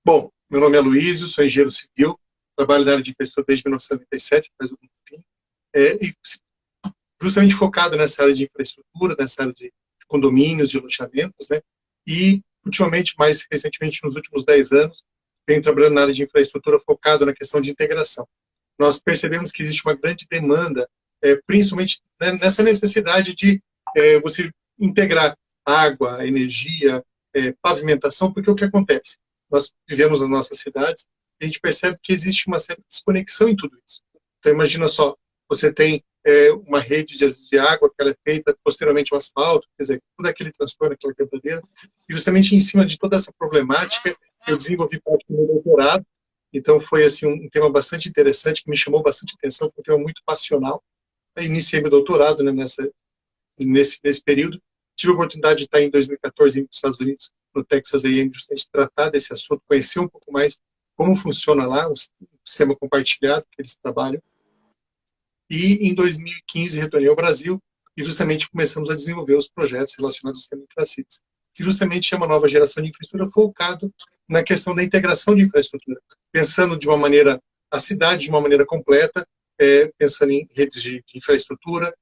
Bom, meu nome é Luísio, sou engenheiro civil, trabalho na área de infraestrutura desde 1997, faz algum tempo, e justamente focado nessa área de infraestrutura, nessa área de condomínios, de loteamentos, né? E, ultimamente, mais recentemente, nos últimos 10 anos, venho trabalhando na área de infraestrutura focado na questão de integração. Nós percebemos que existe uma grande demanda, principalmente nessa necessidade de você integrar água, energia, pavimentação, porque o que acontece? Nós vivemos nas nossas cidades e a gente percebe que existe uma certa desconexão em tudo isso. Então, imagina só, você tem uma rede de água que ela é feita posteriormente ao asfalto, quer dizer, todo aquele transtorno, aquela quebradeira, e justamente em cima de toda essa problemática, eu desenvolvi parte do meu doutorado. Então foi assim um tema bastante interessante, que me chamou bastante atenção, foi um tema muito passional. Eu iniciei meu doutorado, né, nesse período. Tive a oportunidade de estar em 2014 nos Estados Unidos, no Texas A&M, justamente tratar desse assunto, conhecer um pouco mais como funciona lá o sistema compartilhado que eles trabalham. E em 2015 retornei ao Brasil e justamente começamos a desenvolver os projetos relacionados ao sistema Infracities, que justamente é uma nova geração de infraestrutura focado na questão da integração de infraestrutura, pensando de uma maneira a cidade de uma maneira completa, pensando em redes de infraestrutura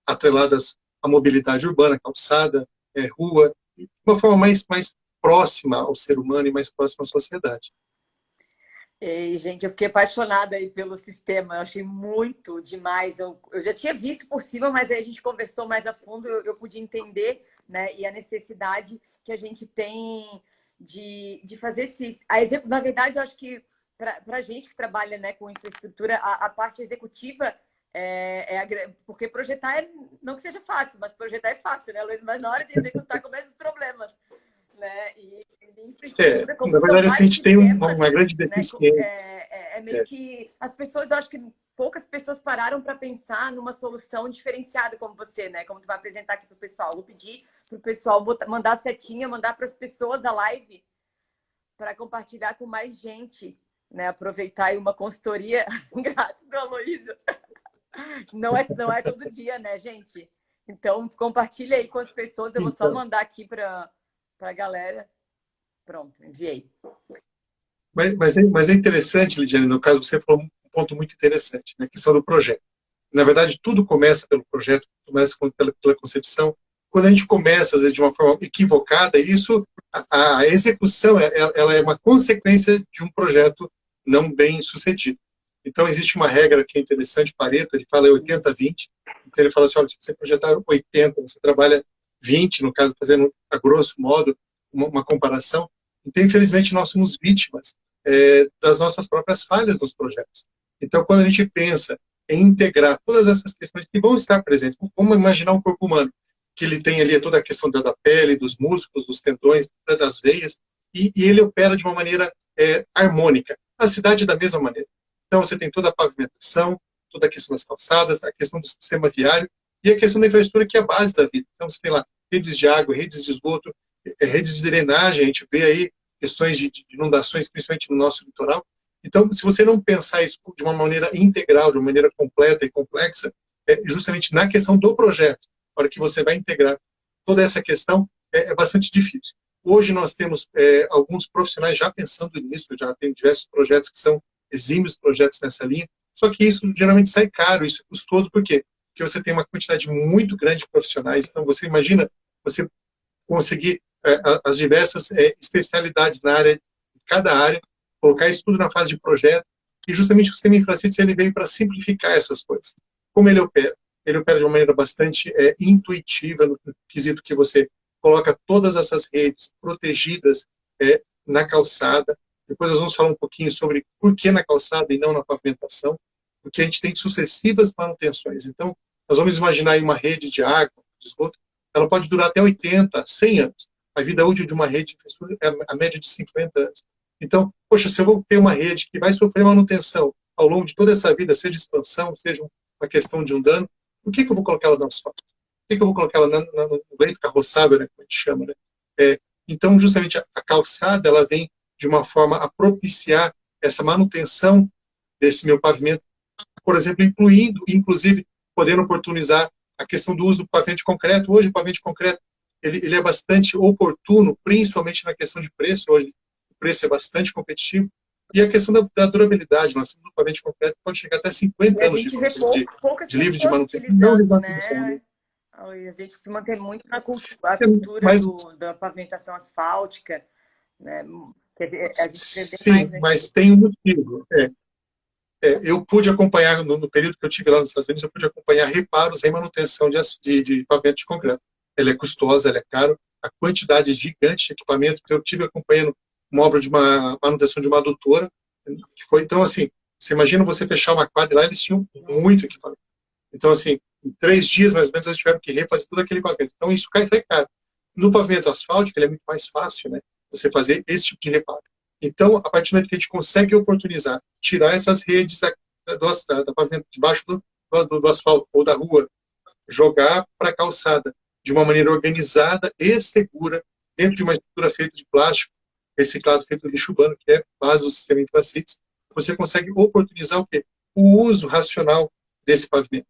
atreladas à mobilidade urbana, calçada, rua, de uma forma mais próxima ao ser humano e mais próxima à sociedade. E, gente, eu fiquei apaixonada aí pelo sistema, eu achei muito demais. Eu já tinha visto por cima, mas aí a gente conversou mais a fundo, eu pude entender, né, e a necessidade que a gente tem de fazer esse... Na verdade, eu acho que para a gente que trabalha, né, com infraestrutura, a parte executiva porque projetar, não que seja fácil, mas projetar é fácil, né, Luiz? Mas na hora de executar começam os problemas. Né? E infraestrutura, como na são verdade, assim, a vários gente tem sistemas, uma grande né? deficiência. Meio que as pessoas, eu acho que poucas pessoas pararam para pensar numa solução diferenciada como você, né? Como tu vai apresentar aqui para o pessoal. Vou pedir para o pessoal mandar a setinha, mandar para as pessoas a live para compartilhar com mais gente, né? Aproveitar aí uma consultoria grátis do Aloysio. Não é todo dia, né, gente? Então, compartilha aí com as pessoas. Eu vou só mandar aqui para a galera. Pronto, enviei. Mas é interessante, Lidiane, no caso, você falou um ponto muito interessante, né, a questão do projeto. Na verdade, tudo começa pelo projeto, começa pela concepção. Quando a gente começa, às vezes, de uma forma equivocada, isso, a execução, ela é uma consequência de um projeto não bem sucedido. Então, existe uma regra que é interessante, Pareto, ele fala 80-20. Então, ele fala assim, olha, se você projetar 80, você trabalha 20, no caso, fazendo, a grosso modo, uma comparação. Então, infelizmente, nós somos vítimas das nossas próprias falhas nos projetos. Então, quando a gente pensa em integrar todas essas questões que vão estar presentes, vamos imaginar um corpo humano, que ele tem ali toda a questão da pele, dos músculos, dos tendões, das veias, e ele opera de uma maneira harmônica. A cidade da mesma maneira. Então, você tem toda a pavimentação, toda a questão das calçadas, a questão do sistema viário e a questão da infraestrutura, que é a base da vida. Então, você tem lá redes de água, redes de esgoto, redes de drenagem, a gente vê aí questões de inundações, principalmente no nosso litoral. Então, se você não pensar isso de uma maneira integral, de uma maneira completa e complexa, justamente na questão do projeto, na hora que você vai integrar toda essa questão, é bastante difícil. Hoje nós temos alguns profissionais já pensando nisso, já tem diversos projetos que são exímios projetos nessa linha, só que isso geralmente sai caro, isso é custoso, por quê? Porque você tem uma quantidade muito grande de profissionais, então você imagina você conseguir as diversas especialidades na área, cada área, colocar isso tudo na fase de projeto, e justamente o sistema Infracities ele veio para simplificar essas coisas. Como ele opera? Ele opera de uma maneira bastante intuitiva, no quesito que você coloca todas essas redes protegidas na calçada. Depois nós vamos falar um pouquinho sobre por que na calçada e não na pavimentação, porque a gente tem sucessivas manutenções. Então, nós vamos imaginar aí uma rede de água, de esgoto, ela pode durar até 80, 100 anos. A vida útil de uma rede de infraestrutura é a média de 50 anos. Então, poxa, se eu vou ter uma rede que vai sofrer manutenção ao longo de toda essa vida, seja expansão, seja uma questão de um dano, por que eu vou colocar ela no asfalto? Por que eu vou colocar ela no leito carroçável, né, como a gente chama, né? Então, justamente, a calçada, ela vem de uma forma a propiciar essa manutenção desse meu pavimento, por exemplo, inclusive, podendo oportunizar a questão do uso do pavimento de concreto. Hoje, o pavimento de concreto, ele é bastante oportuno, principalmente na questão de preço. Hoje, o preço é bastante competitivo. E a questão da durabilidade, nós temos um pavimento de concreto que pode chegar até 50 E a anos gente vê poucas de livre de pessoas manutenção. Não de utilizando, manutenção, né? né? A gente se mantém muito na a É, cultura mas, da pavimentação asfáltica, né? A gente vê bem mais sim, nesse... mas tem um motivo. Eu pude acompanhar, no período que eu tive lá nos Estados Unidos, eu pude acompanhar reparos em manutenção de pavimento de concreto. Ela é custosa, ela é caro, a quantidade gigante de equipamento que eu tive acompanhando uma obra de uma manutenção de uma adutora, que foi, então, assim, você imagina você fechar uma quadra lá, eles tinham muito equipamento. Então, assim, em 3 dias, mais ou menos, eles tiveram que refazer todo aquele pavimento. Então, isso sai caro. No pavimento asfáltico, ele é muito mais fácil, né? Você fazer esse tipo de reparo. Então, a partir do momento que a gente consegue oportunizar, tirar essas redes da pavimento, debaixo do asfalto ou da rua, jogar para a calçada de uma maneira organizada e segura, dentro de uma estrutura feita de plástico, reciclado, feito de lixo urbano, que é base do sistema Infracites, você consegue oportunizar o quê? O uso racional desse pavimento.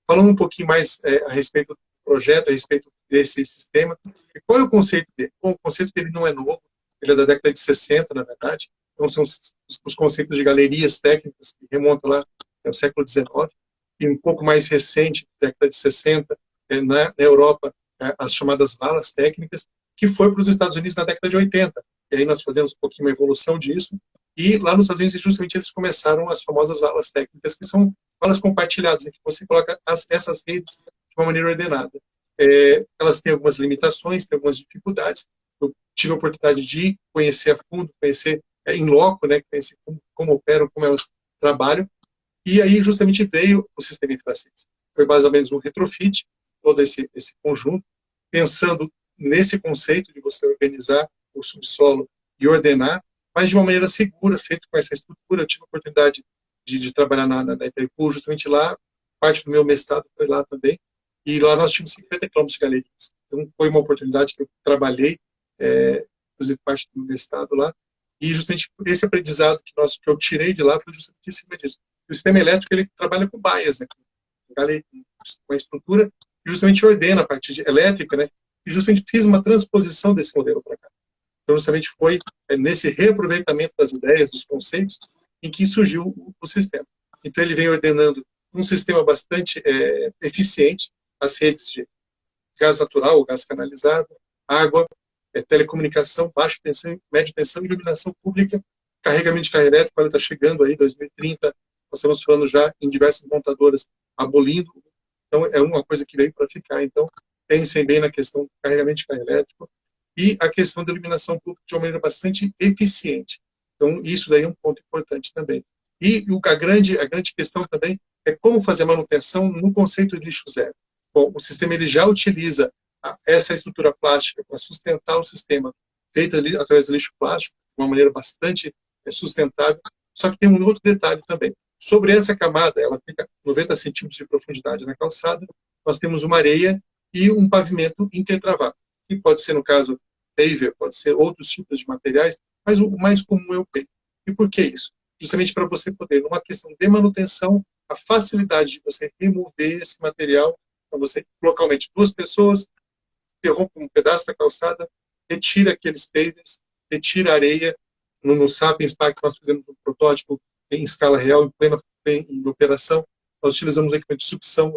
Falando um pouquinho mais a respeito do projeto, a respeito desse sistema, qual é o conceito dele? Bom, o conceito dele não é novo, ele é da década de 60, na verdade, então são os conceitos de galerias técnicas que remontam lá ao século XIX, e um pouco mais recente, década de 60, na Europa, as chamadas valas técnicas, que foi para os Estados Unidos na década de 80. E aí nós fazemos um pouquinho uma evolução disso, e lá nos Estados Unidos, justamente, eles começaram as famosas valas técnicas, que são valas compartilhadas, em que você coloca essas redes de uma maneira ordenada. Elas têm algumas limitações, têm algumas dificuldades. Eu tive a oportunidade de conhecer a fundo, conhecer em loco, né, conhecer como operam, como elas trabalham, e aí justamente veio o sistema Infracites. Foi mais ou menos um retrofit, todo esse conjunto, pensando nesse conceito de você organizar o subsolo e ordenar, mas de uma maneira segura, feito com essa estrutura. Eu tive a oportunidade de trabalhar na Itaipu, justamente lá, parte do meu mestrado foi lá também, e lá nós tínhamos 50 quilômetros de galerias. Então foi uma oportunidade que eu trabalhei, inclusive parte do meu mestrado lá, e justamente esse aprendizado que eu tirei de lá foi justamente em cima disso. O sistema elétrico, ele trabalha com baias, né, com uma estrutura que justamente ordena a parte elétrica, né, e justamente fiz uma transposição desse modelo para cá. Então, justamente foi nesse reaproveitamento das ideias, dos conceitos, em que surgiu o sistema. Então, ele vem ordenando um sistema bastante eficiente, as redes de gás natural, gás canalizado, água, telecomunicação, baixa tensão, média tensão, iluminação pública, carregamento de carga elétrica, ele está chegando aí, 2030, nós estamos falando já em diversas montadoras abolindo, então é uma coisa que veio para ficar. Então, pensem bem na questão do carregamento de carga elétrica e a questão da iluminação pública de uma maneira bastante eficiente. Então, isso daí é um ponto importante também. E a grande questão também é como fazer a manutenção no conceito de lixo zero. Bom, o sistema ele já utiliza essa estrutura plástica para sustentar o sistema feito ali através do lixo plástico de uma maneira bastante sustentável, só que tem um outro detalhe também. Sobre essa camada, ela fica 90 centímetros de profundidade na calçada, nós temos uma areia e um pavimento intertravado, que pode ser, no caso, paver, pode ser outros tipos de materiais, mas o mais comum é o paver. E por que isso? Justamente para você poder, numa questão de manutenção, a facilidade de você remover esse material, para você, localmente, 2 pessoas, interrompe um pedaço da calçada, retira aqueles pavers, retira a areia. No Sapiens Park, nós fizemos um protótipo em escala real, em operação. Nós utilizamos um equipamento de sucção,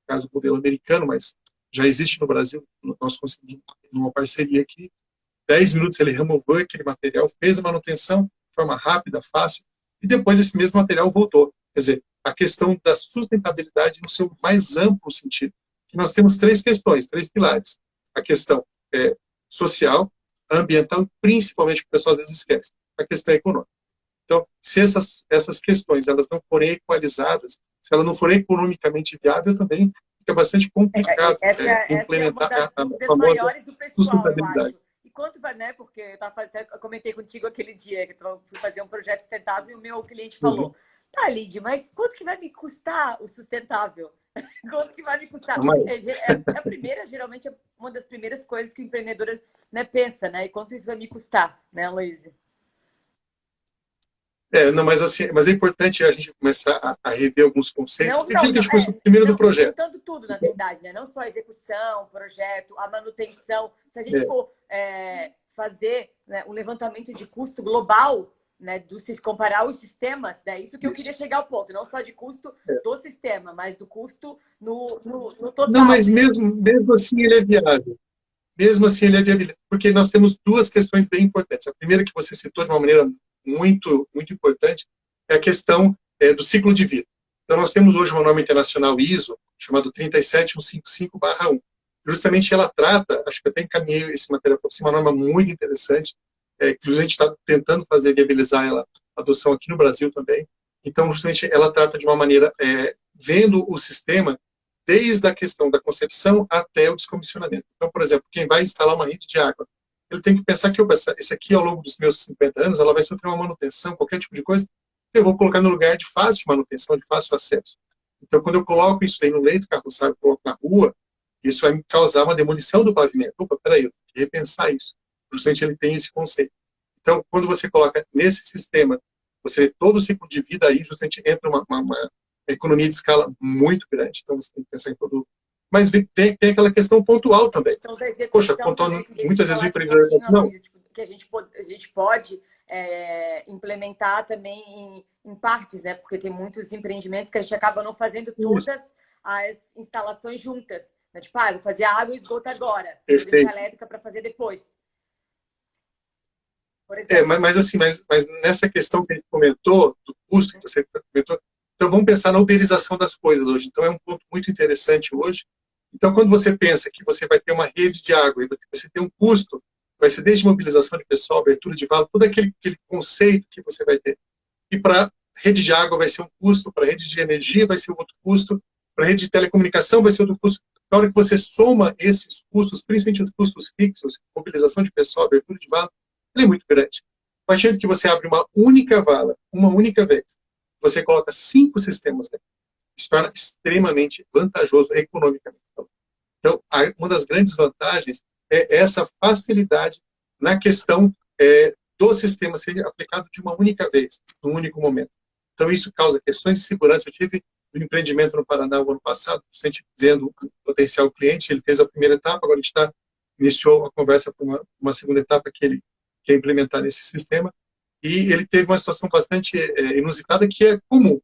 caso modelo americano, mas já existe no Brasil. Nós conseguimos uma parceria aqui. 10 minutos ele removeu aquele material, fez a manutenção de forma rápida, fácil, e depois esse mesmo material voltou. Quer dizer, a questão da sustentabilidade no seu mais amplo sentido. Que nós temos 3 questões, 3 pilares. A questão social, ambiental e principalmente, que o pessoal às vezes esquece, a questão econômica. Então, se essas questões elas não forem equalizadas, se ela não for economicamente viável, também fica bastante complicado Essa é uma implementar das a dúvidas famosa maiores do pessoal, eu sustentabilidade. acho. E quanto vai, né? Porque eu comentei contigo aquele dia que eu fui fazer um projeto sustentável e o meu cliente falou: tá, Lid, mas quanto que vai me custar o sustentável? Quanto que vai me custar? A primeira, geralmente, é uma das primeiras coisas que o empreendedor, né, pensa, né? E quanto isso vai me custar, né, Luísa? Não, mas assim, mas é importante a gente começar a rever alguns conceitos. Não, Aquilo que a gente começou primeiro do projeto. juntando tudo, na verdade, né? Não só a execução, projeto, a manutenção. Se a gente for fazer, né, um levantamento de custo global, né, se comparar os sistemas, né, isso que eu queria chegar ao ponto, não só de custo do sistema, mas do custo no total. Não, mas mesmo assim ele é viável. Mesmo assim ele é viável, porque nós temos duas questões bem importantes. A primeira que você citou de uma maneira muito, muito importante é a questão do ciclo de vida. Então nós temos hoje uma norma internacional ISO, chamada 37155/1. Justamente ela trata, acho que eu até encaminhei esse material para você, uma norma muito interessante, que a gente está tentando fazer viabilizar ela, a adoção aqui no Brasil também. Então, justamente, ela trata de uma maneira, vendo o sistema desde a questão da concepção até o descomissionamento. Então, por exemplo, quem vai instalar uma rede de água, ele tem que pensar que esse aqui, ao longo dos meus 50 anos, ela vai sofrer uma manutenção, qualquer tipo de coisa, eu vou colocar no lugar de fácil manutenção, de fácil acesso. Então, quando eu coloco isso aí no leito carroçável, eu coloco na rua, isso vai me causar uma demolição do pavimento. Opa, peraí, eu tenho que repensar isso. Justamente ele tem esse conceito. Então, quando você coloca nesse sistema, você vê todo o ciclo de vida aí, justamente entra uma economia de escala muito grande. Então, você tem que pensar em todo... Mas tem aquela questão pontual também. Poxa, pontual, muitas vezes o empreendedor diz, não. Que a gente pode implementar também em partes, né? Porque tem muitos empreendimentos que a gente acaba não fazendo todas as instalações juntas. Né? Tipo, vou fazer água e esgoto agora, vou deixar elétrica para fazer depois. Mas nessa questão que a gente comentou, do custo que você comentou, então vamos pensar na uberização das coisas hoje. Então é um ponto muito interessante hoje. Então quando você pensa que você vai ter uma rede de água e você tem um custo, vai ser desde mobilização de pessoal, abertura de valo, todo aquele conceito que você vai ter. E para rede de água vai ser um custo, para rede de energia vai ser outro custo, para rede de telecomunicação vai ser outro custo. Na hora que você soma esses custos, principalmente os custos fixos, mobilização de pessoal, abertura de valo, ele é muito grande. Imagina que você abre uma única vala, uma única vez. Você coloca 5 sistemas dentro. Isso torna extremamente vantajoso economicamente. Então, uma das grandes vantagens é essa facilidade na questão do sistema ser aplicado de uma única vez, num único momento. Então, isso causa questões de segurança. Eu tive um empreendimento no Paraná o ano passado, a gente vendo o potencial cliente, ele fez a primeira etapa, agora a gente iniciou a conversa para uma segunda etapa que ele quer implementar nesse sistema, e ele teve uma situação bastante inusitada, que é comum.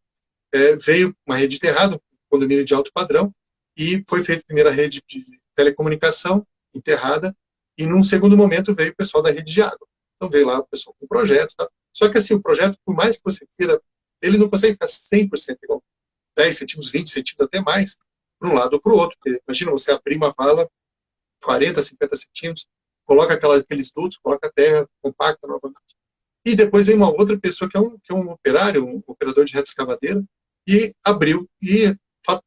Veio uma rede de terrado, um condomínio de alto padrão, e foi feita a primeira rede de telecomunicação enterrada, e num segundo momento veio o pessoal da rede de água. Então veio lá o pessoal com projetos, tá? Só que assim, o projeto, por mais que você queira, ele não consegue ficar 100% igual. 10 centímetros, 20 centímetros, até mais, para um lado ou para o outro. Porque, imagina você abrir uma vala 40, 50 centímetros, coloca aqueles dutos, coloca a terra, compacta novamente. E depois vem uma outra pessoa que é um operário, um operador de retroescavadeira, e abriu, e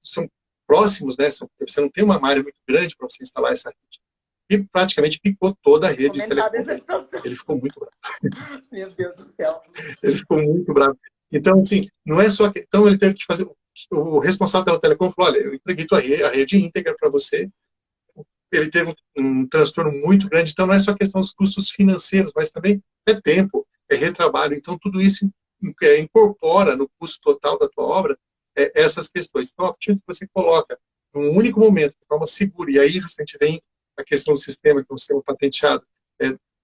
são próximos, né? Você não tem uma área muito grande para você instalar essa rede. E praticamente picou toda a rede de telecomunicação. Ele ficou muito bravo. Meu Deus do céu. Ele ficou muito bravo. Então, assim, não é só que... Então, ele teve que fazer... O responsável pela Telecom falou, olha, eu entreguei a rede íntegra para você. Ele teve um transtorno muito grande. Então, não é só questão dos custos financeiros, mas também é tempo, é retrabalho. Então, tudo isso incorpora no custo total da tua obra essas questões. Então, a partir que você coloca num único momento, de forma segura, e aí justamente vem a questão do sistema, que é um sistema patenteado,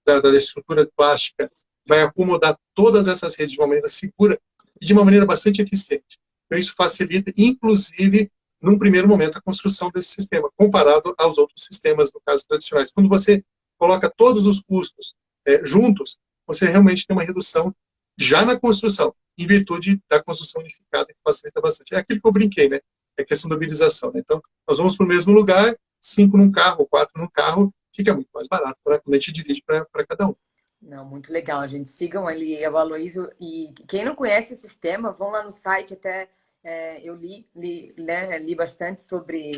da estrutura plástica, vai acomodar todas essas redes de uma maneira segura e de uma maneira bastante eficiente. Então, isso facilita, inclusive, num primeiro momento, a construção desse sistema, comparado aos outros sistemas, no caso, tradicionais. Quando você coloca todos os custos juntos, você realmente tem uma redução já na construção, em virtude da construção unificada, que facilita bastante. É aquilo que eu brinquei, né? É a questão da mobilização. Né? Então, nós vamos para o mesmo lugar, 5 num carro, 4 num quando a gente divide para cada um. Não, muito legal, gente. Sigam ali o Aloysio. E quem não conhece o sistema, vão lá no site. Até eu li bastante sobre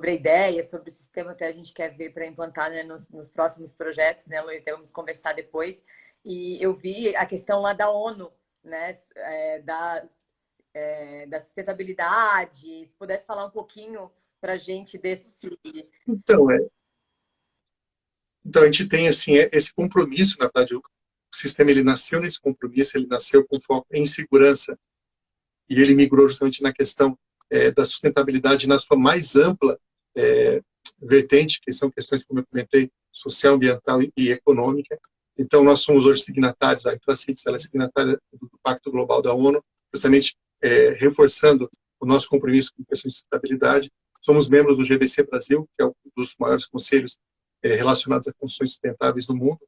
a ideia, sobre o sistema. Até a gente quer ver para implantar, né, nos próximos projetos, né, Aloysio? Vamos conversar depois. E eu vi a questão lá da ONU, né, da sustentabilidade. Se pudesse falar um pouquinho para a gente desse... Então, a gente tem assim, esse compromisso, na verdade, o sistema ele nasceu nesse compromisso, ele nasceu com foco em segurança, e ele migrou justamente na questão da sustentabilidade na sua mais ampla vertente, que são questões, como eu comentei, social, ambiental e econômica. Então, nós somos hoje signatários, a Infracities, ela é signatária do Pacto Global da ONU, justamente reforçando o nosso compromisso com questões de sustentabilidade. Somos membros do GBC Brasil, que é um dos maiores conselhos relacionados a construções sustentáveis no mundo.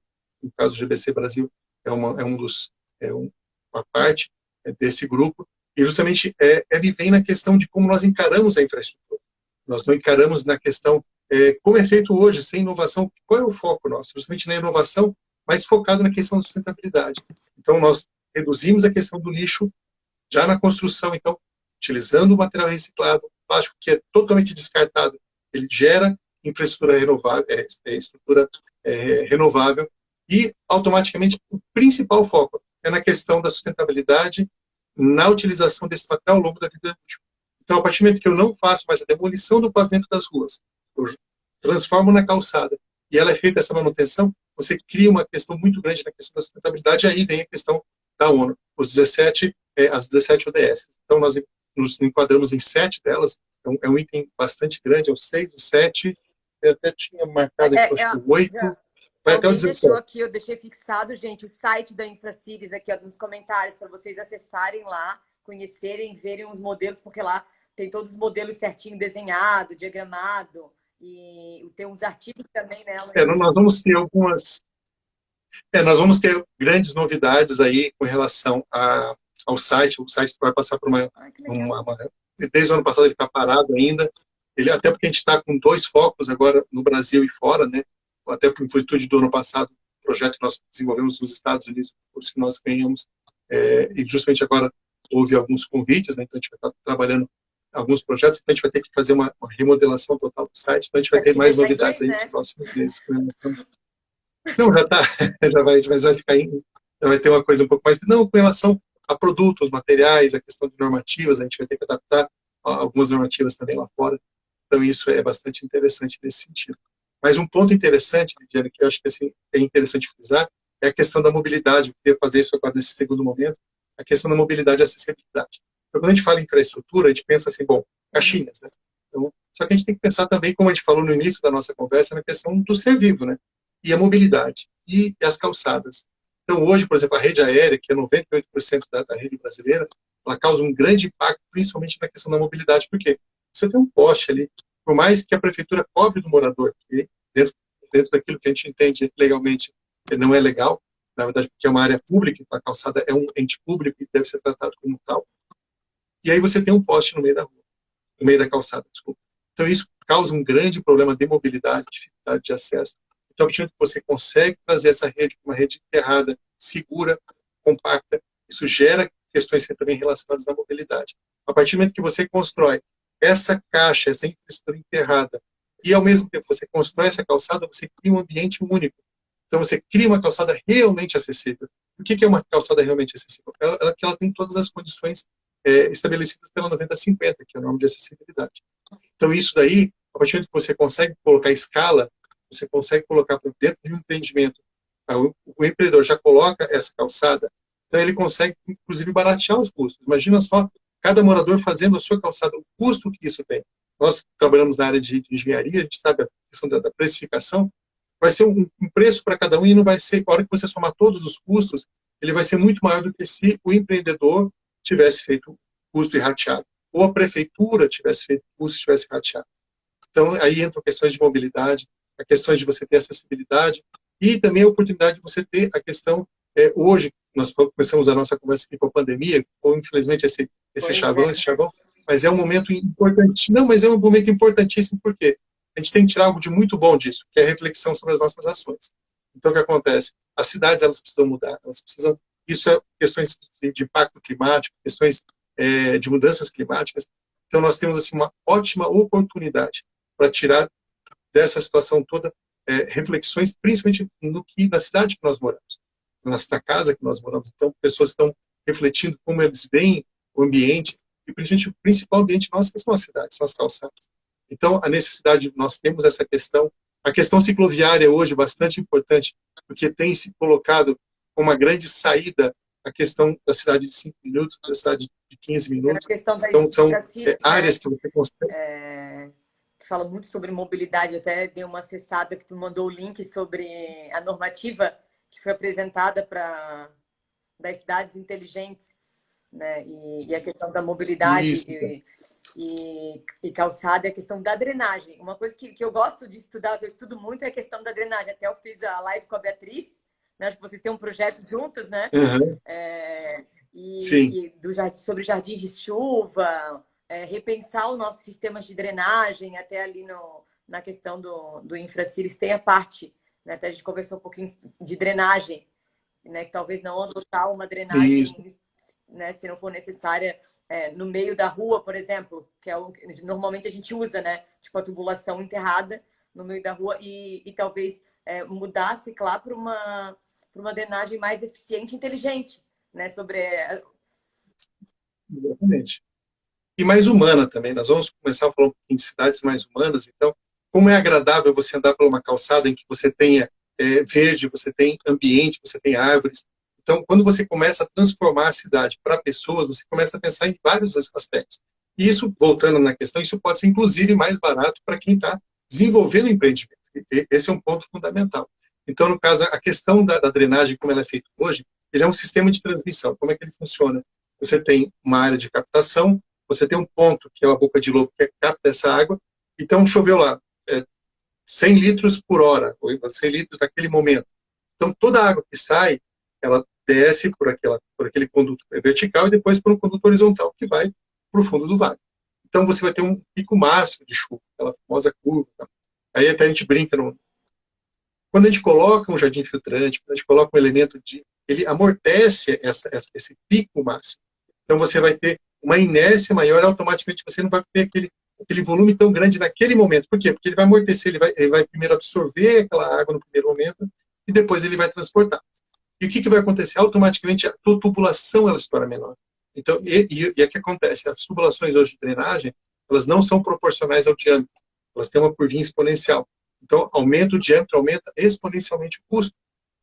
No caso do GBC Brasil, uma parte desse grupo. E justamente ele vem na questão de como nós encaramos a infraestrutura. Nós não encaramos na questão como é feito hoje, sem inovação. Qual é o foco nosso? Justamente na inovação, mas focado na questão da sustentabilidade. Então, nós reduzimos a questão do lixo já na construção, então, utilizando o material reciclado, plástico que é totalmente descartado, ele gera infraestrutura renovável, renovável, e automaticamente o principal foco é na questão da sustentabilidade na utilização desse material ao longo da vida útil. Então, a partir do momento que eu não faço mais a demolição do pavimento das ruas, eu transformo na calçada, e ela é feita essa manutenção, você cria uma questão muito grande na questão da sustentabilidade, aí vem a questão da ONU, as 17 ODS. Então, nós nos enquadramos em 7 delas, é um item bastante grande, é o 6, o 7, eu até tinha marcado aqui, acho que o 8, vai até o 17. Deixou aqui, eu deixei fixado, gente, o site da Infracities aqui ó, nos comentários, para vocês acessarem lá, conhecerem, verem os modelos, porque lá tem todos os modelos certinho desenhado, diagramado, e tem uns artigos também nela. Nós vamos ter nós vamos ter grandes novidades aí com relação ao site. O site vai passar por desde o ano passado ele está parado ainda. Até porque a gente está com 2 focos agora no Brasil e fora, né? Até por virtude do ano passado, o projeto que nós desenvolvemos nos Estados Unidos, o curso que nós ganhamos, e justamente agora houve alguns convites, né? Então a gente vai estar trabalhando alguns projetos, então a gente vai ter que fazer uma remodelação total do site, então a gente vai ter mais novidades aí nos próximos meses. Não, já está, já vai ter uma coisa um pouco mais, não, com relação a produtos, materiais, a questão de normativas, a gente vai ter que adaptar algumas normativas também lá fora, então isso é bastante interessante nesse sentido. Mas um ponto interessante, Lidiane, que eu acho que assim, é interessante frisar, é a questão da mobilidade. Eu queria fazer isso agora nesse segundo momento, a questão da mobilidade e acessibilidade. Então, quando a gente fala em infraestrutura, a gente pensa assim, bom, caixinhas, né? Então, só que a gente tem que pensar também, como a gente falou no início da nossa conversa, na questão do ser vivo, né? E a mobilidade, e as calçadas. Então, hoje, por exemplo, a rede aérea, que é 98% da rede brasileira, ela causa um grande impacto, principalmente na questão da mobilidade. Por quê? Você tem um poste ali, por mais que a prefeitura cobre do morador, que dentro daquilo que a gente entende legalmente não é legal, na verdade, porque é uma área pública, a calçada é um ente público e deve ser tratado como tal. E aí você tem um poste no meio da rua, no meio da calçada, desculpa. Então isso causa um grande problema de mobilidade, dificuldade de acesso. Então, a partir do que você consegue fazer essa rede, uma rede enterrada, segura, compacta, isso gera questões também relacionadas à mobilidade. A partir do momento que você constrói essa caixa, essa infraestrutura enterrada, e ao mesmo tempo você constrói essa calçada, você cria um ambiente único. Então, você cria uma calçada realmente acessível. O que é uma calçada realmente acessível? Ela tem todas as condições estabelecidas pela 9050, que é a norma de acessibilidade. Então, isso daí, a partir do que você consegue colocar escala, você consegue colocar dentro de um empreendimento, o empreendedor já coloca essa calçada, então ele consegue, inclusive, baratear os custos. Imagina só, cada morador fazendo a sua calçada, o custo que isso tem. Nós trabalhamos na área de engenharia, a gente sabe a questão da precificação, vai ser um preço para cada um e não vai ser, a hora que você somar todos os custos, ele vai ser muito maior do que se o empreendedor tivesse feito custo e rateado, ou a prefeitura tivesse feito custo e tivesse rateado. Então, aí entram questões de mobilidade, a questões de você ter acessibilidade e também a oportunidade de você ter a questão, hoje, nós começamos a nossa conversa aqui com a pandemia, ou infelizmente esse chavão, mas é um momento importante, mas é um momento importantíssimo, porque a gente tem que tirar algo de muito bom disso, que é a reflexão sobre as nossas ações. Então, o que acontece? As cidades, elas precisam mudar, isso é questões de impacto climático, questões de mudanças climáticas, então nós temos assim, uma ótima oportunidade para tirar dessa situação toda reflexões, principalmente na cidade que nós moramos, na casa que nós moramos. Então, pessoas estão refletindo como eles veem o ambiente, e principalmente o principal ambiente nosso que são as cidades, são as calçadas. Então, a necessidade, nós temos essa questão, a questão cicloviária hoje bastante importante, porque tem se colocado como uma grande saída a questão da cidade de 5 minutos, da cidade de 15 minutos. A questão da então, são City, áreas que você consegue... fala muito sobre mobilidade. Eu até dei uma acessada que tu mandou o link sobre a normativa que foi apresentada para das cidades inteligentes, né? E a questão da mobilidade e calçada, e a questão da drenagem. Uma coisa que eu gosto de estudar, que eu estudo muito, é a questão da drenagem. Até eu fiz a live com a Beatriz, né? Acho que vocês têm um projeto juntas, né? Uhum. E sobre jardins de chuva, repensar os nossos sistemas de drenagem, até ali na questão do Infraciris tem a parte, né? Até a gente conversou um pouquinho de drenagem, né? Que talvez não adotar uma drenagem, né? Se não for necessária, no meio da rua, por exemplo, que é o que normalmente a gente usa, né? Tipo a tubulação enterrada no meio da rua e talvez mudar, ciclar para uma drenagem mais eficiente e inteligente, né? Exatamente. E mais humana também. Nós vamos começar a falar um pouquinho de cidades mais humanas. Então, como é agradável você andar por uma calçada em que você tenha verde, você tem ambiente, você tem árvores. Então, quando você começa a transformar a cidade para pessoas, você começa a pensar em vários aspectos. E isso, voltando na questão, isso pode ser inclusive mais barato para quem está desenvolvendo o empreendimento. Esse é um ponto fundamental. Então, no caso, a questão da drenagem, como ela é feita hoje, ele é um sistema de transmissão. Como é que ele funciona? Você tem uma área de captação, você tem um ponto, que é a boca de lobo, que capta essa água. Então, choveu lá, 100 litros por hora, ou 100 litros naquele momento. Então, toda a água que sai, ela desce por aquele conduto vertical e depois por um conduto horizontal, que vai para o fundo do vale. Então, você vai ter um pico máximo de chuva, aquela famosa curva. Tá? Aí até a gente brinca. Quando a gente coloca um jardim filtrante, quando a gente coloca um elemento ele amortece esse pico máximo. Então, você vai ter uma inércia maior, automaticamente você não vai ter aquele volume tão grande naquele momento. Por quê? Porque ele vai amortecer, ele vai primeiro absorver aquela água no primeiro momento e depois ele vai transportar. E o que vai acontecer? Automaticamente a tua tubulação ela se torna menor. Então, e o que acontece? As tubulações hoje de drenagem, elas não são proporcionais ao diâmetro. Elas têm uma curvinha exponencial. Então, aumenta o diâmetro, aumenta exponencialmente o custo.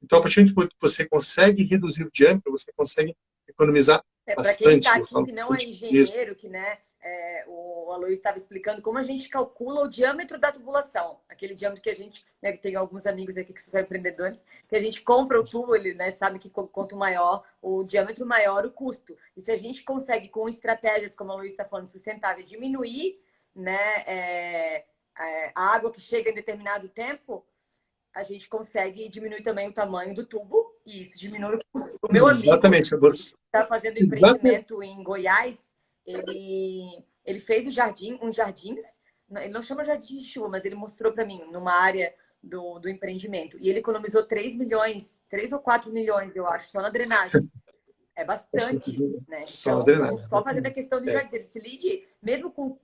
Então, a partir do momento que você consegue reduzir o diâmetro, você consegue economizar para quem bastante. está aqui que não é engenheiro, que né, o Aloysio estava explicando como a gente calcula o diâmetro da tubulação. Aquele diâmetro que a gente, né, que tem alguns amigos aqui que são empreendedores, que a gente compra o tubo, ele né, sabe que quanto maior o diâmetro, maior o custo. E se a gente consegue, com estratégias, como a Aloysio está falando, sustentáveis, diminuir né, a água que chega em determinado tempo, a gente consegue diminuir também o tamanho do tubo e isso diminui o custo. O meu amigo está fazendo empreendimento em Goiás, ele fez uns jardins, ele não chama jardim de chuva, mas ele mostrou para mim numa área do empreendimento. E ele economizou 3 milhões, 3 ou 4 milhões, eu acho, só na drenagem. É bastante, né? Então, só fazendo a questão de jardins. Ele se lide, mesmo com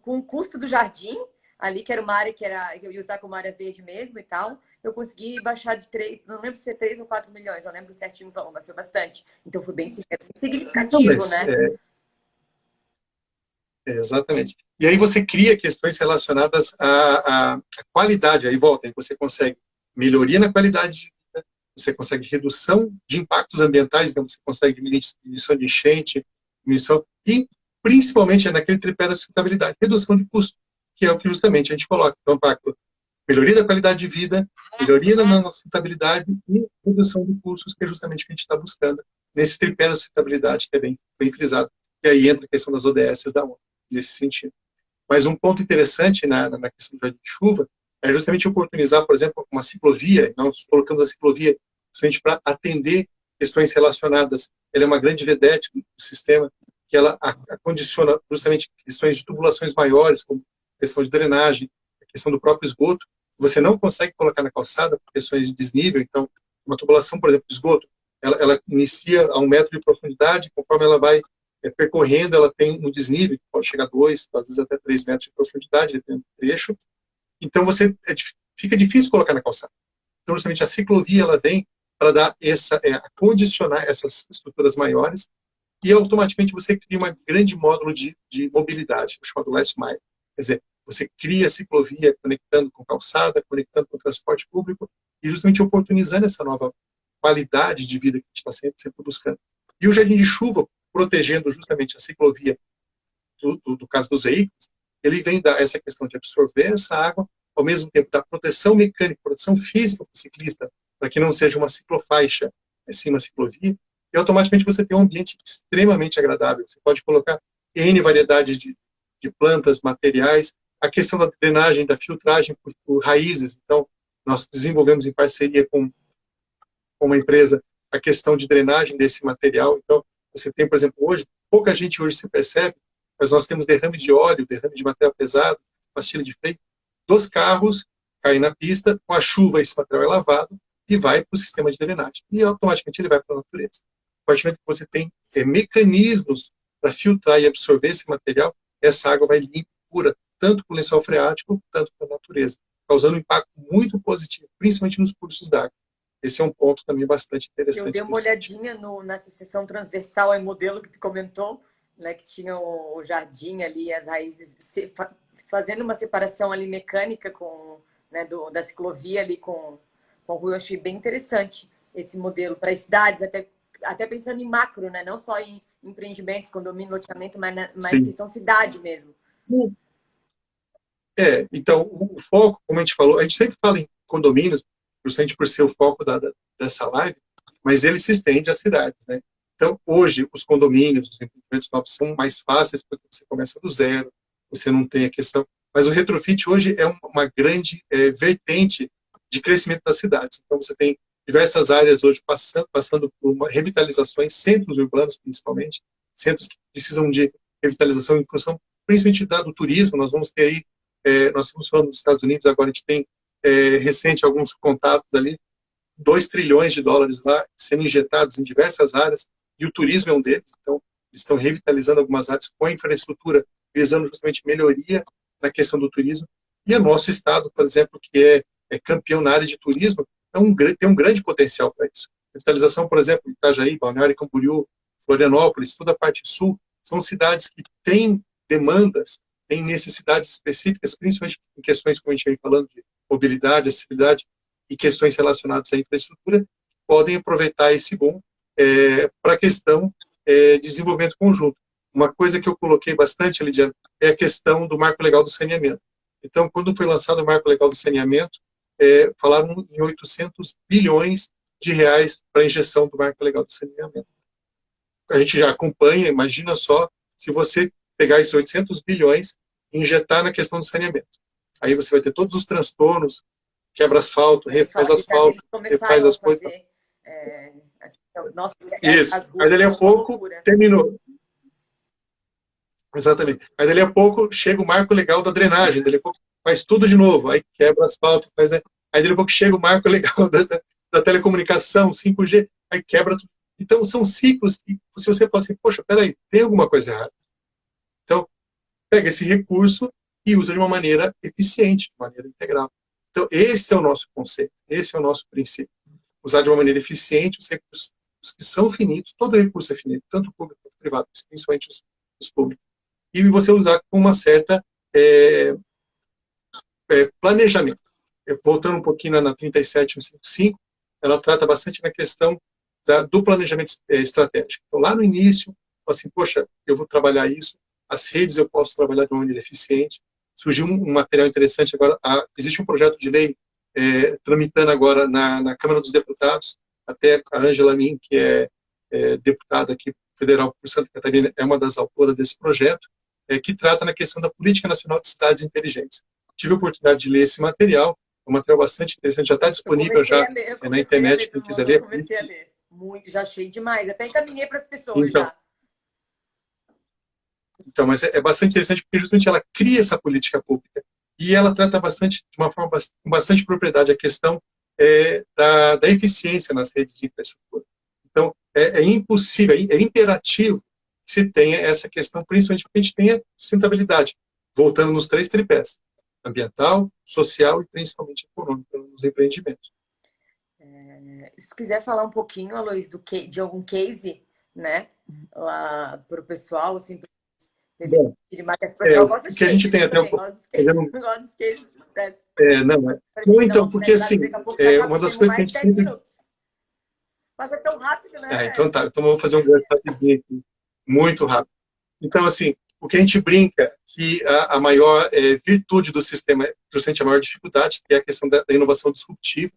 o custo do jardim, ali, que era uma área que eu ia usar como área verde mesmo e tal, eu consegui baixar de 3, não lembro se é 3 ou 4 milhões, eu lembro certinho o valor, mas foi bastante. Então foi bem significativo, né? Exatamente. E aí você cria questões relacionadas à qualidade, aí volta, aí você consegue melhoria na qualidade de vida, você consegue redução de impactos ambientais, então você consegue diminuição de enchente, e principalmente é naquele tripé da sustentabilidade, redução de custo, que é o que justamente a gente coloca. Então, impacto, melhoria da qualidade de vida, melhoria na nossa sustentabilidade e redução de custos, que é justamente o que a gente está buscando nesse tripé da sustentabilidade, que é bem frisado. E aí entra a questão das ODS da ONU, nesse sentido. Mas um ponto interessante na questão do jardim de chuva é justamente oportunizar, por exemplo, uma ciclovia. Nós colocamos a ciclovia justamente para atender questões relacionadas. Ela é uma grande vedete do sistema, que ela acondiciona justamente questões de tubulações maiores, como questão de drenagem, a questão do próprio esgoto. Você não consegue colocar na calçada por questões de desnível. Então, uma tubulação, por exemplo, de esgoto, ela inicia a 1 metro de profundidade, conforme ela vai percorrendo, ela tem um desnível, que pode chegar a 2, às vezes até 3 metros de profundidade, dependendo do trecho. Então, fica difícil colocar na calçada. Então, justamente, a ciclovia, ela vem para dar condicionar essas estruturas maiores e, automaticamente, você cria um grande módulo de mobilidade, chamado last mile. Quer dizer, você cria a ciclovia conectando com calçada, conectando com o transporte público e, justamente, oportunizando essa nova qualidade de vida que a gente está sempre buscando. E o jardim de chuva, protegendo justamente a ciclovia do caso dos veículos, ele vem dar essa questão de absorver essa água, ao mesmo tempo da proteção mecânica, proteção física para o ciclista, para que não seja uma ciclofaixa, assim, uma ciclovia, e automaticamente você tem um ambiente extremamente agradável. Você pode colocar N variedades de plantas, materiais, a questão da drenagem, da filtragem por raízes. Então, nós desenvolvemos em parceria com uma empresa a questão de drenagem desse material. Então, você tem, por exemplo, hoje, pouca gente hoje se percebe, mas nós temos derrames de óleo, derrame de material pesado, pastilha de freio, dos carros, cai na pista, com a chuva esse material é lavado e vai para o sistema de drenagem. E automaticamente ele vai para a natureza. A partir do momento que você tem mecanismos para filtrar e absorver esse material, essa água vai limpa e pura, tanto para o lençol freático, tanto para a natureza, causando um impacto muito positivo, principalmente nos cursos d'água. Esse é um ponto também bastante interessante. Eu dei uma olhadinha nessa seção transversal, é modelo que tu comentou, né, que tinha o jardim ali, as raízes, fazendo uma separação ali mecânica com, né, da ciclovia ali com o rua. Eu achei bem interessante esse modelo para as cidades, até pensando em macro, né, não só em empreendimentos, condomínio, loteamento, mas questão cidade mesmo. Então, o foco, como a gente falou, a gente sempre fala em condomínios, justamente por ser o foco dessa live, mas ele se estende às cidades, né? Então, hoje, os condomínios, os empreendimentos novos são mais fáceis, porque você começa do zero, você não tem a questão... Mas o retrofit hoje é uma grande vertente de crescimento das cidades. Então, você tem diversas áreas hoje passando por revitalizações, centros urbanos, principalmente, centros que precisam de revitalização em função, principalmente do turismo. Nós vamos ter aí, nós estamos falando dos Estados Unidos, agora a gente tem recente alguns contatos ali, 2 trilhões de dólares lá sendo injetados em diversas áreas, e o turismo é um deles. Então, eles estão revitalizando algumas áreas com a infraestrutura, visando justamente melhoria na questão do turismo. E o nosso estado, por exemplo, que é campeão na área de turismo, tem um grande potencial para isso. Revitalização, por exemplo, Itajaí, Balneário Camboriú, Florianópolis, toda a parte sul, são cidades que têm demandas, têm necessidades específicas, principalmente em questões, como a gente vem falando, de mobilidade, acessibilidade e questões relacionadas à infraestrutura, podem aproveitar esse boom para a questão de desenvolvimento conjunto. Uma coisa que eu coloquei bastante, Lidiane, é a questão do marco legal do saneamento. Então, quando foi lançado o marco legal do saneamento, falaram em 800 bilhões de reais para a injeção do marco legal do saneamento. A gente já acompanha, imagina só, se você pegar esses 800 bilhões e injetar na questão do saneamento. Aí você vai ter todos os transtornos, quebra asfalto, refaz asfalto, refaz as coisas. Nossa, isso, mas dali a pouco terminou. Exatamente. Mas dali a pouco chega o marco legal da drenagem, dali a pouco faz tudo de novo, aí quebra asfalto, aí dali a pouco chega o marco legal da telecomunicação, 5G, aí quebra tudo. Então, são ciclos que, se você fala assim, poxa, peraí, tem alguma coisa errada. Então, pega esse recurso e usa de uma maneira eficiente, de maneira integral. Então, esse é o nosso conceito, esse é o nosso princípio. Usar de uma maneira eficiente os recursos que são finitos, todo recurso é finito, tanto público quanto privado, principalmente os públicos. E você usar com uma certa planejamento. Voltando um pouquinho na 37155, ela trata bastante na questão do planejamento estratégico. Então, lá no início, assim, poxa, eu vou trabalhar isso, as redes eu posso trabalhar de uma maneira eficiente. Surgiu um material interessante agora, existe um projeto de lei tramitando agora na Câmara dos Deputados, até a Ângela Min, que é deputada aqui federal por Santa Catarina, é uma das autoras desse projeto, que trata na questão da Política Nacional de Cidades Inteligentes. Tive a oportunidade de ler esse material, é um material bastante interessante, já está disponível já na internet, quem quiser ler. Eu comecei a ler, muito, já achei demais, até encaminhei para as pessoas já. Então, mas é bastante interessante porque justamente ela cria essa política pública e ela trata bastante, de uma forma com bastante propriedade, a questão da eficiência nas redes de infraestrutura. Então, é impossível, é imperativo que se tenha essa questão, principalmente porque a gente tenha sustentabilidade, voltando nos 3 tripés, ambiental, social e principalmente econômico, nos empreendimentos. Se quiser falar um pouquinho, Aloysio, de algum case, né, lá para o pessoal, assim, o que a gente tem até um pouco... Então, porque assim, uma das coisas que a gente sempre... Mas é tão rápido, né? Então tá, então vamos fazer um grande rapidinho aqui, muito rápido. Então, assim, O que a gente brinca que a maior virtude do sistema é justamente a maior dificuldade, que é a questão da inovação disruptiva,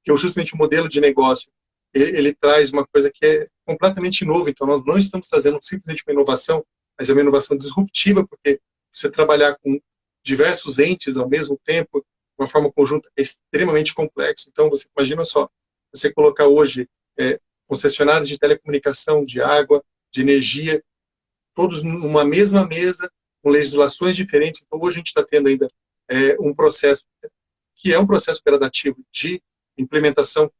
que é justamente o modelo de negócio, ele traz uma coisa que é completamente nova. Então, nós não estamos trazendo simplesmente uma inovação, mas é uma inovação disruptiva, porque você trabalhar com diversos entes ao mesmo tempo, de uma forma conjunta, é extremamente complexo. Então, você imagina só, você colocar hoje concessionários de telecomunicação, de água, de energia, todos numa mesma mesa, com legislações diferentes. Então, hoje a gente está tendo ainda um processo que é um processo gradativo de implementação,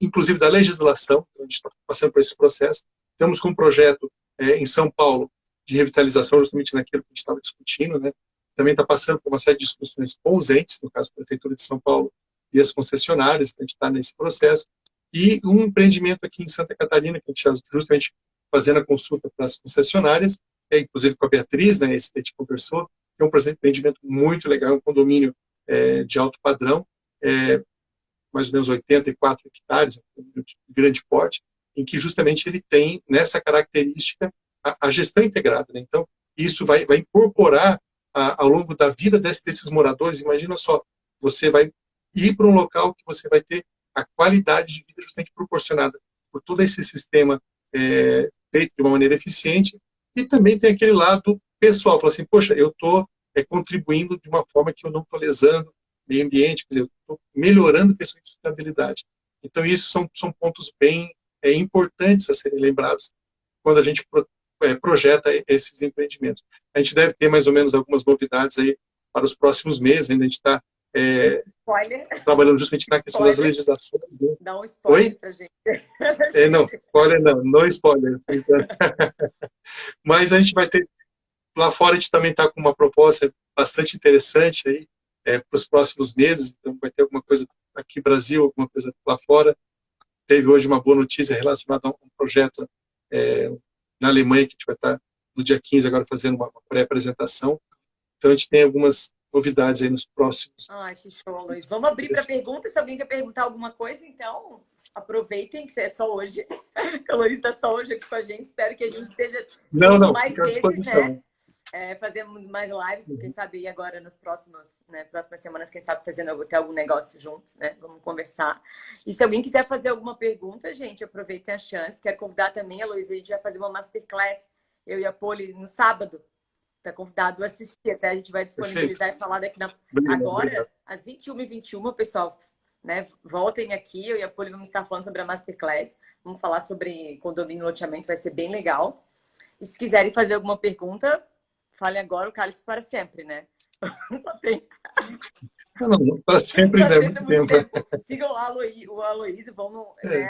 inclusive da legislação. Então, a gente está passando por esse processo. Temos com um projeto em São Paulo de revitalização, justamente naquilo que a gente estava discutindo, né? Também está passando por uma série de discussões com os entes, no caso, a Prefeitura de São Paulo e as concessionárias, a gente está nesse processo. E um empreendimento aqui em Santa Catarina, que a gente está justamente fazendo a consulta para as concessionárias, inclusive com a Beatriz, né, esse que a gente conversou, que é um empreendimento muito legal, um condomínio de alto padrão, mais ou menos 84 hectares, de grande porte, em que justamente ele tem nessa característica a gestão integrada. Né? Então, isso vai incorporar ao longo da vida desses moradores. Imagina só, você vai ir para um local que você vai ter a qualidade de vida justamente proporcionada por todo esse sistema feito de uma maneira eficiente, e também tem aquele lado pessoal, fala assim, poxa, eu estou contribuindo de uma forma que eu não estou lesando o meio ambiente, quer dizer, eu estou melhorando questões de sustentabilidade. Então, isso são pontos bem importantes a serem lembrados quando a gente projeta esses empreendimentos. A gente deve ter mais ou menos algumas novidades aí para os próximos meses, ainda a gente está trabalhando justamente na questão das legislações. Né? Dá um spoiler para a gente. Não, spoiler não spoiler. Mas a gente vai ter, lá fora a gente também está com uma proposta bastante interessante aí para os próximos meses, então vai ter alguma coisa aqui no Brasil, alguma coisa lá fora. Teve hoje uma boa notícia relacionada a um projeto na Alemanha, que a gente vai estar no dia 15 agora fazendo uma pré-apresentação. Então a gente tem algumas novidades aí nos próximos. Ai, que show, Luiz. Vamos abrir para perguntas. Se alguém quer perguntar alguma coisa, então aproveitem, que é só hoje. O Luiz está só hoje aqui com a gente. Espero que a gente esteja mais vezes, né? Fazemos mais lives, quem sabe agora nas próximas semanas, quem sabe fazendo até algum negócio juntos, né? Vamos conversar. E se alguém quiser fazer alguma pergunta, gente, aproveitem a chance. Quero convidar também a Luísa, a gente vai fazer uma masterclass, eu e a Poli, no sábado. Está convidado a assistir, até a gente vai disponibilizar e falar daqui agora, às 21h21, pessoal, né? Voltem aqui, eu e a Poli vamos estar falando sobre a masterclass, vamos falar sobre condomínio e loteamento, vai ser bem legal. E se quiserem fazer alguma pergunta, falem agora, o cálice para sempre, né? Só tem. Não, para sempre, né? Muito tempo. Sigam lá o Aloysio,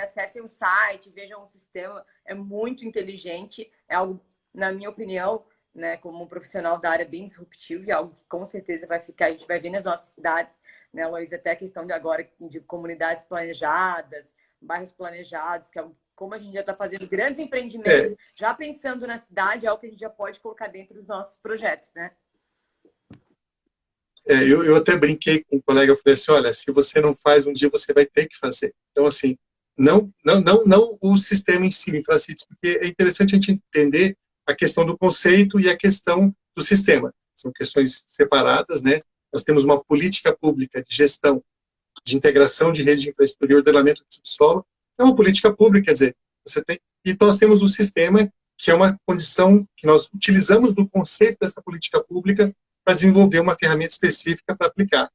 acessem o site, vejam o sistema, é muito inteligente, é algo, na minha opinião, né, como um profissional da área bem disruptivo, e algo que com certeza vai ficar, a gente vai ver nas nossas cidades, né, Aloysio, até a questão de agora de comunidades planejadas, bairros planejados, que é como a gente já está fazendo grandes empreendimentos, já pensando na cidade, é algo que a gente já pode colocar dentro dos nossos projetos, né? Eu até brinquei com um colega, eu falei assim, olha, se você não faz, um dia você vai ter que fazer. Então, assim, não o sistema em si, porque é interessante a gente entender a questão do conceito e a questão do sistema. São questões separadas, né? Nós temos uma política pública de gestão, de integração de rede de infraestrutura e ordenamento do subsolo. É uma política pública, quer dizer, e nós temos um sistema que é uma condição que nós utilizamos do conceito dessa política pública para desenvolver uma ferramenta específica para aplicar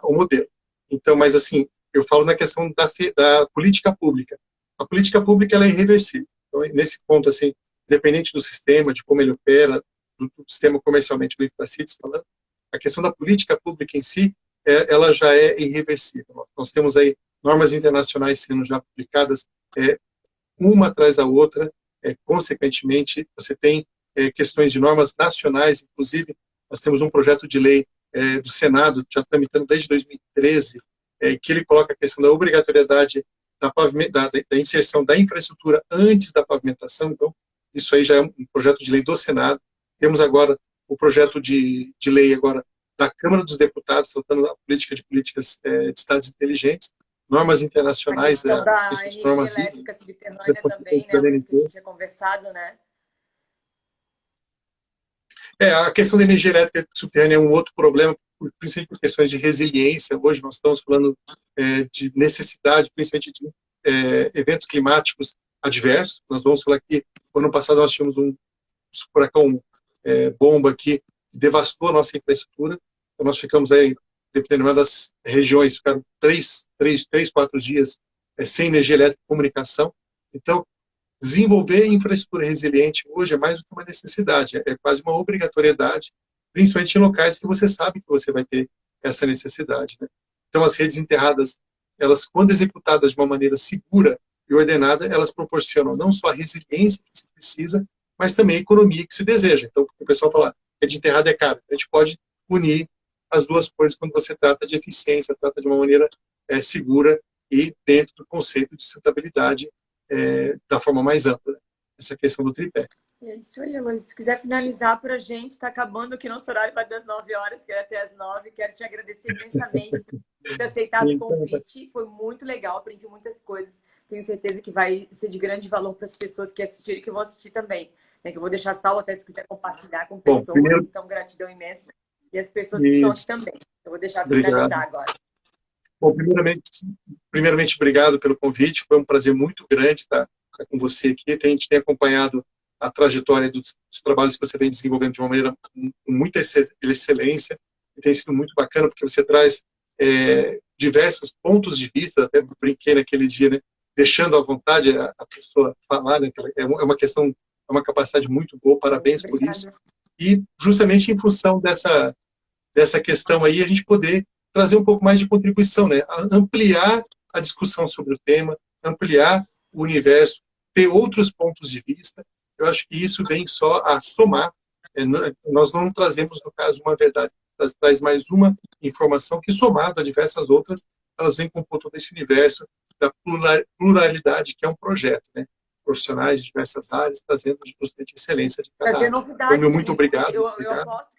o modelo. Então, mas assim, eu falo na questão da política pública. A política pública ela é irreversível. Então, nesse ponto, assim, independente do sistema, de como ele opera, do sistema comercialmente do InfraCities falando, a questão da política pública em si, ela já é irreversível. Nós temos aí normas internacionais sendo já publicadas, uma atrás da outra, consequentemente, você tem questões de normas nacionais, inclusive, nós temos um projeto de lei do Senado, já tramitando desde 2013, que ele coloca a questão da obrigatoriedade da inserção da infraestrutura antes da pavimentação. Então, isso aí já é um projeto de lei do Senado. Temos agora o projeto de lei agora da Câmara dos Deputados, tratando da política de políticas de estados inteligentes, normas internacionais. A questão da energia elétrica subterrânea também, né, que a gente tinha conversado, né? A questão da energia elétrica subterrânea é um outro problema, principalmente por questões de resiliência. Hoje nós estamos falando de necessidade, principalmente de eventos climáticos adversos. Nós vamos falar que, no ano passado, nós tínhamos um furacão bomba aqui, que devastou a nossa infraestrutura. Então, nós ficamos aí, dependendo das regiões, ficaram 4 dias sem energia elétrica e comunicação. Então, desenvolver infraestrutura resiliente hoje é mais do que uma necessidade, é quase uma obrigatoriedade, principalmente em locais que você sabe que você vai ter essa necessidade, né? Então, as redes enterradas, elas, quando executadas de uma maneira segura e ordenada, elas proporcionam não só a resiliência que se precisa, mas também a economia que se deseja. Então, o pessoal fala, rede enterrada é caro. A gente pode unir as duas coisas quando você trata de eficiência, trata de uma maneira segura e dentro do conceito de sustentabilidade da forma mais ampla, né? Essa questão do tripé. É isso aí, Eloy. Se quiser finalizar para a gente, está acabando aqui nosso horário, vai das 9 horas, que é até as 9. Quero te agradecer imensamente por ter aceitado o convite. Foi muito legal, aprendi muitas coisas. Tenho certeza que vai ser de grande valor para as pessoas que assistiram e que vão assistir também. Que eu vou deixar salvo até se quiser compartilhar com pessoas. Bom, primeiro... Então, gratidão imensa. E as pessoas que estão aqui também. Eu vou deixar finalizar agora. Bom, primeiramente, obrigado pelo convite. Foi um prazer muito grande estar com você aqui. A gente tem acompanhado a trajetória dos trabalhos que você vem desenvolvendo de uma maneira com muita excelência. E tem sido muito bacana, porque você traz diversos pontos de vista. Até brinquei naquele dia, né, deixando à vontade a pessoa falar, né, é uma questão, é uma capacidade muito boa. Parabéns por isso. E justamente em função dessa questão aí, a gente poder trazer um pouco mais de contribuição, né? Ampliar a discussão sobre o tema, ampliar o universo, ter outros pontos de vista. Eu acho que isso vem só a somar. Nós não trazemos, no caso, uma verdade, traz mais uma informação que, somado a diversas outras, elas vêm compor todo esse universo da pluralidade, que é um projeto, né? Profissionais de diversas áreas, trazendo justamente excelência de cada área. Trazer novidades. Então, muito obrigado. Eu aposto